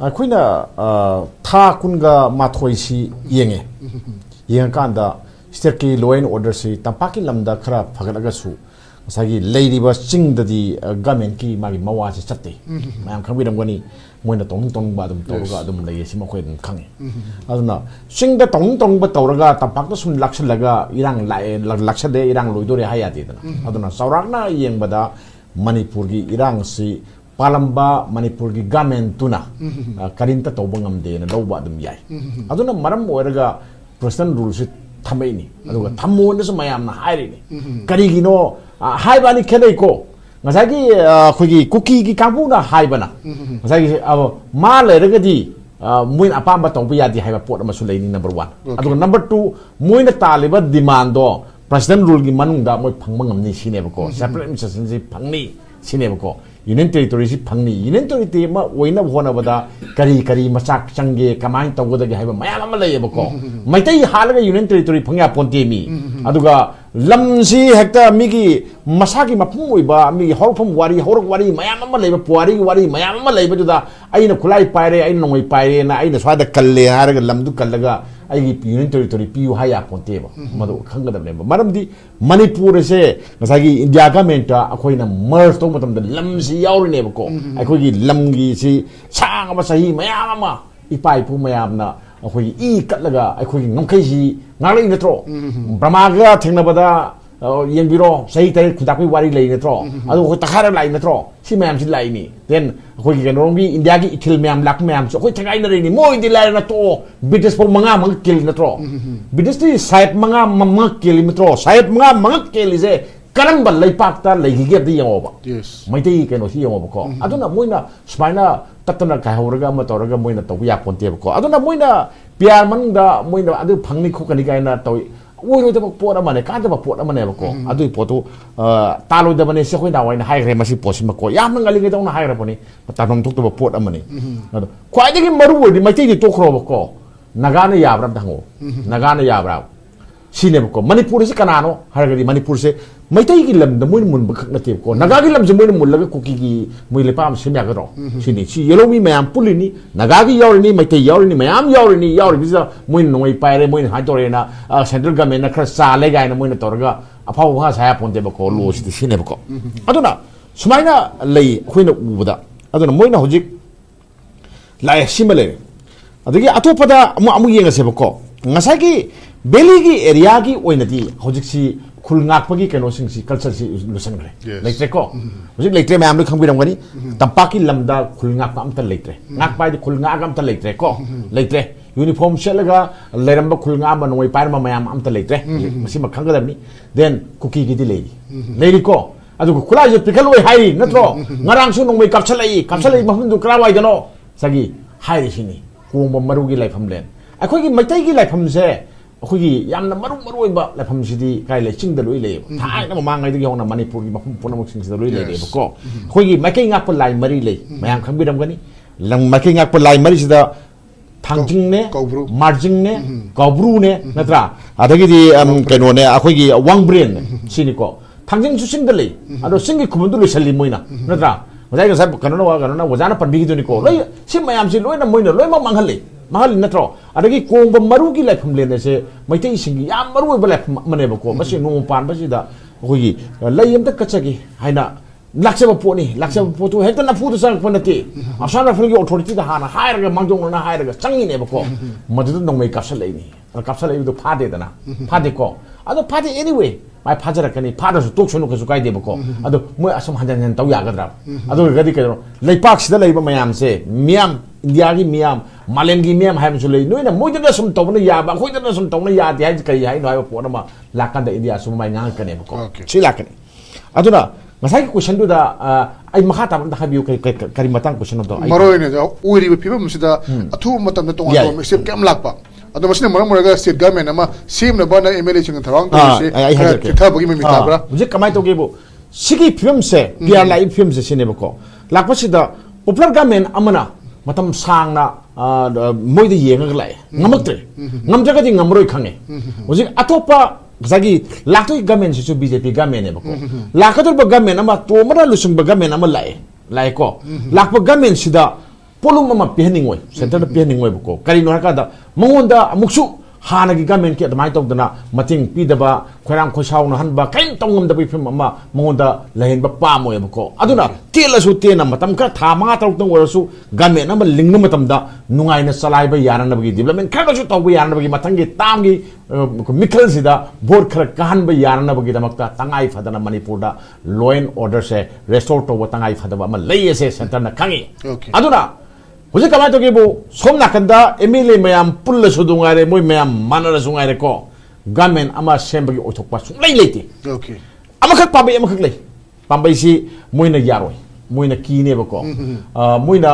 ꯑꯩꯈꯣꯏꯅ ꯊꯥ ꯀꯨꯟꯒ ꯃꯥꯊꯣꯏꯁꯤ ꯌꯦꯡꯉꯦ ꯌꯦꯡꯉꯀꯥꯟꯗ ꯁ꯭ꯇꯦꯠꯀꯤ ꯂꯣ ꯑꯦꯟ ꯑꯣꯔꯗꯔꯁꯤ ꯇꯝꯄꯥꯛꯀꯤ ꯂꯝꯗ ꯈꯔ ꯐꯒꯠꯂꯒꯁꯨ ꯉꯁꯥꯏꯒꯤ ꯂꯩꯔꯤꯕ ꯆꯤꯡꯗꯗꯤ ꯒꯃꯦꯟꯠꯀꯤ ꯃꯥꯒꯤ ꯃꯋꯥꯁꯤ ꯆꯠꯇꯦ ꯃꯌꯥꯝ ꯈꯪꯕꯤꯔꯝꯒꯅꯤ ꯃꯣꯏꯅ ꯇꯧꯅꯤꯡꯕ ꯑꯗꯨꯝ ꯇꯧꯔꯒ ꯑꯗꯨꯝ ꯂꯩꯌꯦ ꯁꯤ ꯃꯈꯣꯏ ꯑꯗꯨꯝ ꯈꯪꯉꯦ ꯑꯗꯨꯅ ꯆꯤꯡꯗ ꯇꯧꯅꯤꯡꯕ ꯇꯧꯔꯒ ꯇꯝꯄꯥꯛꯇ ꯁꯨꯝ ꯂꯥꯛꯁꯜꯂꯒ ꯏꯔꯥꯡ ꯂꯥꯛꯁꯜꯂꯦ ꯏꯔꯥꯡ ꯂꯣꯏꯗꯣꯔꯦ ꯍꯥꯏ ꯌꯥꯗꯦꯗꯅ ꯑꯗꯨꯅ ꯆꯥꯎꯔꯥꯛꯅ ꯌꯦꯡꯕꯗ ꯃꯅꯤꯄꯨꯔꯒꯤ ꯏꯔꯥꯡꯁꯤ ꯄꯥꯂꯝꯕ ꯃꯅꯤꯄꯨꯔꯒꯤ ꯒꯃꯦꯟꯠꯇꯨꯅ ꯀꯔꯤꯝꯇ ꯇꯧꯕ ꯉꯝꯗꯦꯅ ꯂꯧꯕ ꯑꯗꯨꯝ ꯌꯥꯏ ꯑꯗꯨꯅ ꯃꯔꯝ ꯑꯣꯏꯔꯒ ꯄꯔꯁꯣꯅꯦꯜ ꯔꯨꯜꯁꯤ ꯊꯝꯃꯛꯏꯅꯤ ꯑꯗꯨꯒ ꯊꯝꯃꯣꯅꯁꯨ ꯃꯌꯥꯝꯅ ꯍꯥꯏꯔꯤꯅꯤ ꯀꯔꯤꯒꯤꯅꯣ 하이바니 캐네이고 ngazagi khogi cookie gi kangpuna haibana ngazagi ma leiragadi muin apamba tongba yadi haiba pot amasu leini number 1 adu number 2 muina taliba demand do president rule gi manungda moi phangma ngamni sinebako separate administration ji phangni sinebako union territory ji phangni union territory ma oina hona bada kari machak changge kamai tawgoda gi haiba mayam ama leyebako maitai halaga union territory phangya ponte mi aduga lamsi hekta migi masaki mapum oiba mi horpum wari horok wari mayam ama leba wari mayam ama leba juda aina khulai paire aina nongoi paire na aina swada kalle haraga lamdu kallaga aigi union territory piu haya ponte ba madu khangada leba maramdi manipur se ngasagi india government akoina merge to matam da lamsi yauri ne bako akogi lamgi si sang ama sahi mayam ama ipai pu mayam na akogi I katlaga akogi ngomkai si ngalai natro brahmaga thengnabada yengbiro sahi tare khudakoi wari lei natro adu ko takhara lai natro si mayam si lai ni then akogi ganrongi india gi ithil mayam lak mayam so koi thagai na reini moi di lai na to british por manga kil natro british ti side manga kil natro side manga kil je karamba leipakta leigige di yangoba Meitei keno si yangoba ko aduna moina smaina tatana kai horaga ma toraga moina to ya ponte ko aduna moina piar manungda moina adu phangni khokani kaina to oiroi da pot amane ka da pot amane ko adu potu taloi da bane se khoi na waina haigre masi posima ko yamna ngali ge dawna haigra bani tanom tok da pot amane adu khwaidagi maru odi Meitei di tokro ko nagana yabra dango nagana yabra sine ko manipur se kanano haragadi manipur se Meitei gi lam da moin mun bakak na tep ko naga gi lam je moin mun laga ko ki moi le pam se mya ga ro sini si yelo mi mayam pulini naga gi yawrini Meitei yawrini mayam yawrini bisa moin noi paire moin ha tore na central government na khra sa le ga na moin torga aphau ha sa ya ponte ba ko lo si sine ba ko aduna sumaina lei khoina ubada aduna moin na hojik lai simale adagi atopada amu yenga se ba ko ngasai gi beligi area gi oinati hojik si khulngakpagi keno singsi culture si lusangre leitre ko hojik leitre mayam lu khangbiram gani tampaki lamda khulngakpa amta leitre ngakpai di khulngak amta leitre ko leitre uniform shelaga leiramba khulnga ma noi par ma mayam amta leitre masi ma khangadabni then cookie gi di leiri ko adu khulai je pikal oi hai natro ngarang su nongmei kapchalai mahundu krawai dano sagi hai sini kuomba marugi laifam len akhoi gi Meitei gi laifam se akhoi yamna maru ba laifam sidi kai le chingda loi le thai na mangai di yongna manipur gi mafum punamuk sing sida loi le ko akhoi gi makai ngak pa lai mari le mayam khangbiram gani lang makai ngak pa lai mari sida thangjing ne marjing ne gobru ne natra adagi di keno ne akhoi gi wangbrain sini ko thangjing su sing da le ado singi khubundu le sali moina natra ngai ga sa kanona wajana panbi gi doni ko loi si mayam si loi na moina loi ma manghal le mahal natro adagi kongba maru gi laifam lene se Meitei singi yam maru ba laifam maneba ko masi no pan ba sida hogi layam ta kachagi haina laksaba poni potu hekta na fudu sang ponati asana fulgi authority da hana hairaga mangjong na hairaga changi ne ba ko madu nongmei kapsalai ni kapsalai du phade dana phade ko ado phade anyway mai phajara kani phada su tok sunu ka su kai de ba ko ado moi asam hanjan taw ya gadra ado gadi ka leipak sida leiba mayam se miam India gi miam Malem gi miam hai msulei noina moidana sum tawna ya ba khoidana sum tawna ya ti hai kai hai no po na ma lakan da India sum mai ngang kane ko si lakane aduna ngasai question du da ai makha ta da habiu kai kari matang question do ai maroi ne uri bi pibam sida athu matam na tong to sip kam lakpa ado masne maram maraga state government ama sim na bana MLA ching tharang to se tha bagi mi ta bra je kamai to ge bo sigi film se pr live film se sine ko lakpa sida popular government amana matam sangna moida yenga lai ngamaktre ngamjaga di ngamroi khange hojik atopa zagi laktoi government su BJP government ne bako lakator ba government ama to mara lusung ba government ama lai ko lakpa government sida ꯄꯣꯠꯂꯨꯝ ꯑꯃ ꯄꯤꯍꯟꯅꯤꯡꯉꯣꯏ ꯁꯦꯟꯇꯔꯗ ꯄꯤꯍꯟꯅꯤꯡꯉꯣꯏꯕꯀꯣ ꯀꯔꯤꯅꯣ ꯍꯥꯏꯔꯀꯥꯟꯗ ꯃꯉꯣꯟꯗ ꯑꯃꯨꯛꯁꯨ ꯍꯥꯟꯅꯒꯤ ꯒꯃꯦꯟꯠꯀꯤ ꯑꯗꯨꯃꯥꯏꯅ ꯇꯧꯗꯅ ꯃꯇꯦꯡ ꯄꯤꯗꯕ ꯈꯣꯏꯔꯥꯡ ꯈꯣꯏꯁꯥꯎꯅꯍꯟꯕ ꯀꯔꯤꯝ ꯇꯧꯉꯝꯗꯕꯒꯤ ꯐꯤꯕꯝ ꯑꯃ ꯃꯉꯣꯟꯗ ꯂꯩꯍꯟꯕ ꯄꯥꯝꯃꯣꯏꯕꯀꯣ ꯑꯗꯨꯅ ꯇꯦꯜꯂꯁꯨ ꯇꯦꯟꯅ ꯃꯇꯝ ꯈꯔ ꯊꯥ 5-6ꯇꯪ ꯑꯣꯏꯔꯁꯨ ꯒꯃꯦꯟꯠ ꯑꯃ ꯂꯤꯡꯕ ꯃꯇꯝꯗ ꯅꯨꯡꯉꯥꯏꯅ ꯆꯂꯥꯏꯕ ꯌꯥꯅꯅꯕꯒꯤ ꯗꯤꯕꯦꯂꯞꯃꯦꯟꯠ ꯈꯔꯁꯨ ꯇꯧꯕ ꯌꯥꯅꯅꯕꯒꯤ ꯃꯊꯪꯒꯤ ꯇꯥꯝꯒꯤ ꯃꯤꯈꯜꯁꯤꯗ ꯚꯣꯠ ꯈꯔ ꯀꯥꯍꯟꯕ ꯌꯥꯅꯅꯕꯒꯤꯗꯃꯛꯇ ꯇꯉꯥꯏ ꯐꯗꯅ ꯃꯅꯤꯄꯨꯔꯗ ꯂꯣ ꯑꯦꯟ ꯑꯣꯔꯗꯔꯁꯦ ꯔꯦꯁꯇꯣꯔ ꯇꯧꯕ ꯇꯉꯥꯏ ꯐꯗꯕ ꯑꯃ ꯂꯩꯌꯦꯁꯦ ꯁꯦꯟꯇꯔꯅ ꯈꯪꯉꯤ ꯑꯗꯨꯅ ꯍꯧꯖꯤꯛ ꯀꯃꯥꯏꯅ ꯇꯧꯒꯦꯕꯨ ꯁꯣꯝ ꯅꯥꯀꯟꯗ MLA ꯃꯌꯥꯝ ꯄꯨꯜꯂꯁꯨ ꯉꯥꯏꯔꯦ ꯃꯣꯏ ꯃꯌꯥꯝ ꯃꯥꯟꯅꯔꯁꯨ ꯉꯥꯏꯔꯦꯀꯣ ꯒꯃꯦꯟꯠ ꯑꯃ ꯁꯦꯝꯕꯒꯤ ꯑꯣꯏꯊꯣꯛꯄ ꯁꯨꯡꯂꯩ ꯂꯩꯇꯦ ꯑꯃꯈꯛ ꯄꯥꯝꯕꯩ ꯑꯃꯈꯛ ꯂꯩ ꯄꯥꯝꯕꯩꯁꯤ ꯃꯣꯏꯅ ꯌꯥꯔꯣꯏ ꯃꯣꯏꯅ ꯀꯤꯅꯦꯕꯀꯣ ꯃꯣꯏꯅ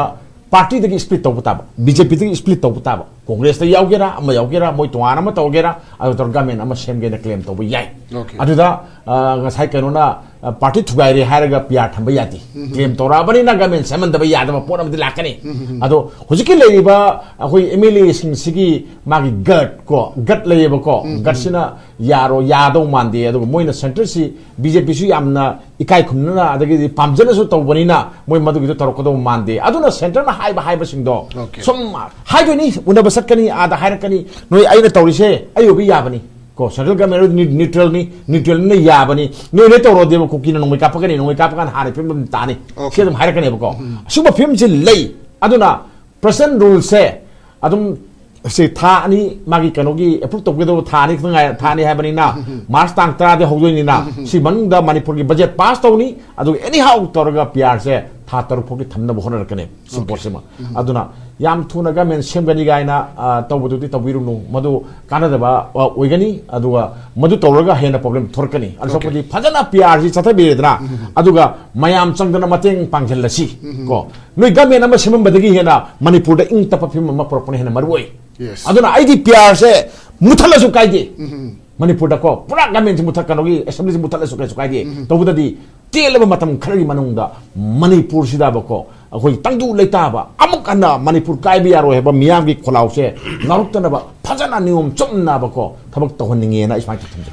ꯄꯥꯔꯇꯤꯗꯒꯤ स्प्लिट तब ताब बीजेपी दगी स्प्लिट तब ताब कांग्रेस ता यावगेरा अमा यावगेरा मोय तोंगान अमा तौगेरा अदु तर गवर्नमेंट अमा सेमगेना क्लेम तब याय अदुदा ngasai kanona party thugaire haraga pr thamba yati claim tora bani na government seman da yadaba pot am dilakani ado hojiki leiba akoi MLA sing sigi magi gut leiba ko gut sina yaro yado mande ado moina center si BJP su yamna ikai khumna adagi pamjana su tawbani na moy madugi to toroko do mande aduna center na haiba sing do som haibani unaba sakani ada hairakani noi aina tawrise ayobi yabani ko central government neutral ni yabani noi ne tawro de ko kina noi kapakani noi kapakan hare pim tani sedum hairakani ko suba film ji lei aduna present rule se adum se tha ani magi kanogi approve tawgedo thani habani na march tang 3 de hogdoi ni na si manungda manipur gi budget pass tawni adu anyhow torga pr se tha tar phoki thamna bohona rakane simposema aduna yam thuna government semgani gaina tawbudu tawirunu madu kanadaba oigani aduga madu tawraga hena problem thorkani alsopodi phajana pr ji chathabedra aduga mayam changdana mateng pangjelasi ko noi government ama semambadagi hena manipur da ing tapa phim ma propone hena marwoi aduna IDPR se muthala su kaide manipur da ko pura government muthakanogi assembly muthala su kaide tawbudadi telaba matam kharagi manungda manipur sida bako akoi tangdu leitaba amuk ana manipur kaibi yaro heba miyam gi kholause naruktanaba phajana nium chumna bako thabak tawhanninge na ismai thumje